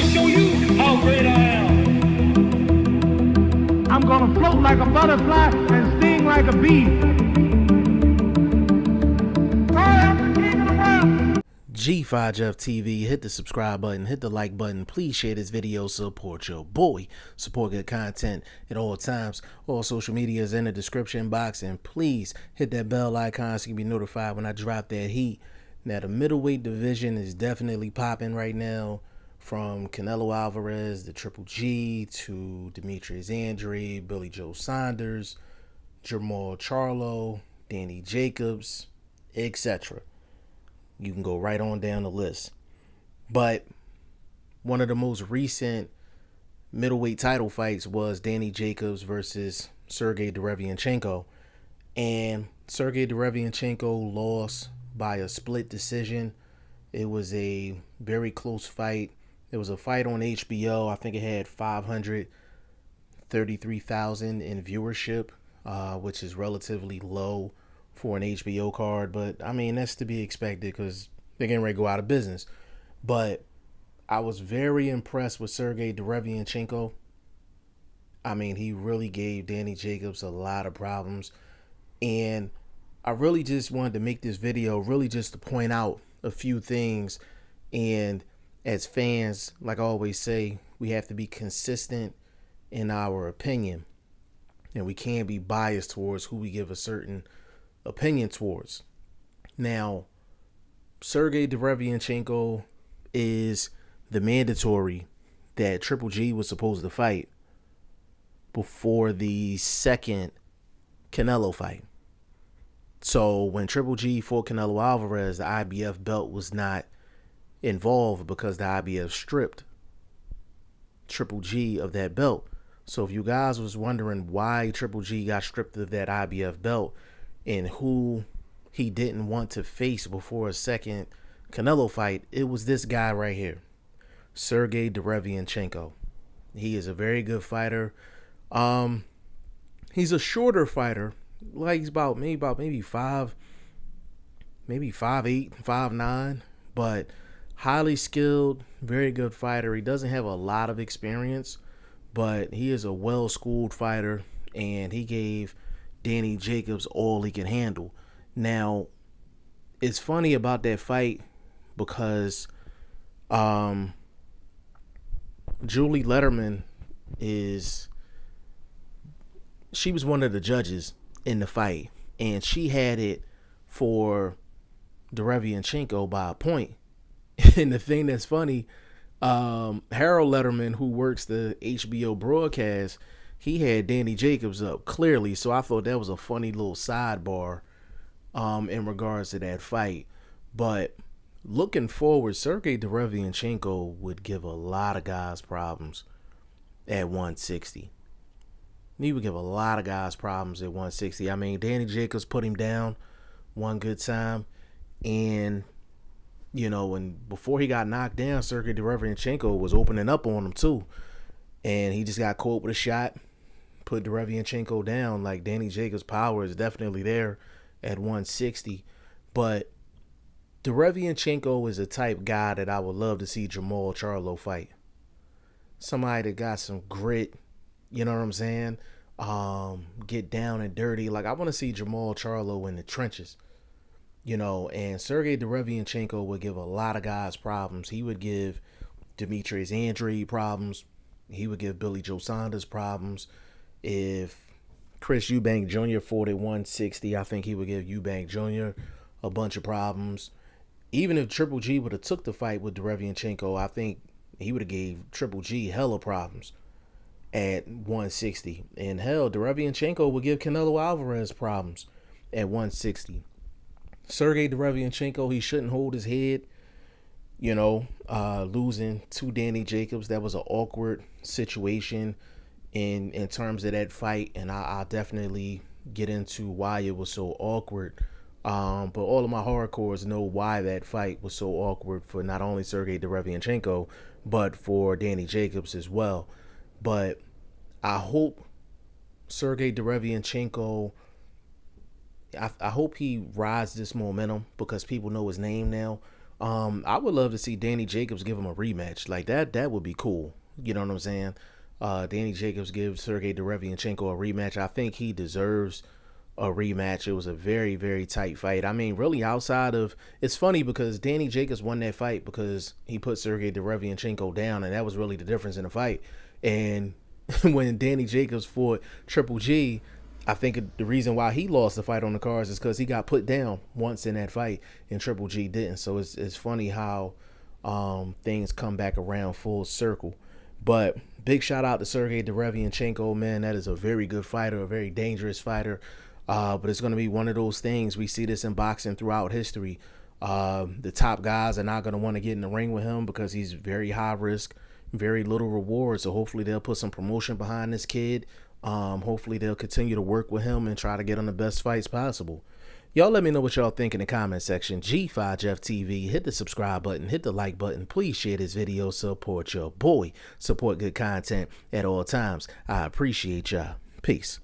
show you how great I am. I'm gonna float like a butterfly and sting like a bee. I am the king of the world. G5Jeff TV, hit the subscribe button, hit the like button. Please share this video, support your boy. Support good content at all times. All social media is in the description box, and please hit that bell icon so you can be notified when I drop that heat. Now, the middleweight division is definitely popping right now, from Canelo Alvarez, the Triple G, to Demetrius Andrade, Billy Joe Saunders, Jermall Charlo, Danny Jacobs, etc. You can go right on down the list. But one of the most recent middleweight title fights was Danny Jacobs versus Sergiy Derevyanchenko. And Sergiy Derevyanchenko lost by a split decision. It was a very close fight. It was a fight on HBO. I think it had 533,000 in viewership, which is relatively low for an HBO card, but I mean, that's to be expected because they're getting ready to go out of business. But I was very impressed with Sergiy Derevyanchenko. I mean, he really gave Danny Jacobs a lot of problems, and I really just wanted to make this video really just to point out a few things. And as fans, like I always say, we have to be consistent in our opinion, and we can't be biased towards who we give a certain opinion towards. Now, Sergiy Derevyanchenko is the mandatory that Triple G was supposed to fight before the second Canelo fight. So when Triple G fought Canelo Alvarez, the IBF belt was not involved because the IBF stripped Triple G of that belt. So if you guys was wondering why Triple G got stripped of that IBF belt and who he didn't want to face before a second Canelo fight, it was this guy right here, Sergiy Derevyanchenko. He is a very good fighter. He's a shorter fighter, like he's about maybe 5'8", 5'9", but highly skilled, very good fighter. He doesn't have a lot of experience, but he is a well-schooled fighter, and he gave Danny Jacobs all he can handle. Now, it's funny about that fight because Julie Letterman she was one of the judges in the fight, and she had it for Derevyanchenko by a point. And the thing that's funny, Harold Letterman, who works the HBO broadcast, he had Danny Jacobs up clearly, so I thought that was a funny little sidebar in regards to that fight. But looking forward, Sergiy Derevyanchenko would give a lot of guys problems at 160. He would give a lot of guys problems at 160. I mean, Danny Jacobs put him down one good time, and you know, and before he got knocked down, Sergiy Derevyanchenko was opening up on him too, and he just got caught with a shot, put Derevyanchenko down. Like, Danny Jacobs' power is definitely there at 160, but Derevyanchenko is a type guy that I would love to see Jermall Charlo fight. Somebody that got some grit, you know what I'm saying? Get down and dirty. Like, I want to see Jermall Charlo in the trenches, you know, and Sergiy Derevyanchenko would give a lot of guys problems. He would give Demetrius Andrade problems. He would give Billy Joe Saunders problems. If Chris Eubank Jr. fought at 160, I think he would give Eubank Jr. a bunch of problems. Even if Triple G would have took the fight with Derevyanchenko, I think he would have gave Triple G hella problems at 160. And hell, Derevyanchenko would give Canelo Alvarez problems at 160. Sergiy Derevyanchenko, he shouldn't hold his head, you know, losing to Danny Jacobs. That was an awkward situation in terms of that fight, and I'll definitely get into why it was so awkward. But all of my hardcores know why that fight was so awkward for not only Sergiy Derevyanchenko, but for Danny Jacobs as well. But I hope Sergiy Derevyanchenko, I hope he rides this momentum because people know his name now. I would love to see Danny Jacobs give him a rematch. Like that would be cool. You know what I'm saying? Danny Jacobs gives Sergey Derevyanchenko a rematch. I think he deserves a rematch. It was a very, very tight fight. I mean, really outside of, it's funny because Danny Jacobs won that fight because he put Sergey Derevyanchenko down, and that was really the difference in the fight. And when Danny Jacobs fought Triple G, I think the reason why he lost the fight on the cards is because he got put down once in that fight and Triple G didn't. So it's funny how things come back around full circle. But big shout out to Sergey Derevyanchenko, man. That is a very good fighter, a very dangerous fighter. But it's going to be one of those things. We see this in boxing throughout history. The top guys are not going to want to get in the ring with him because he's very high risk, very little reward. So hopefully they'll put some promotion behind this kid. Hopefully they'll continue to work with him and try to get on the best fights possible. Y'all let me know what y'all think in the comment section. G5 Jeff TV, hit the subscribe button, hit the like button. Please share this video. Support your boy. Support good content at all times. I appreciate y'all. Peace.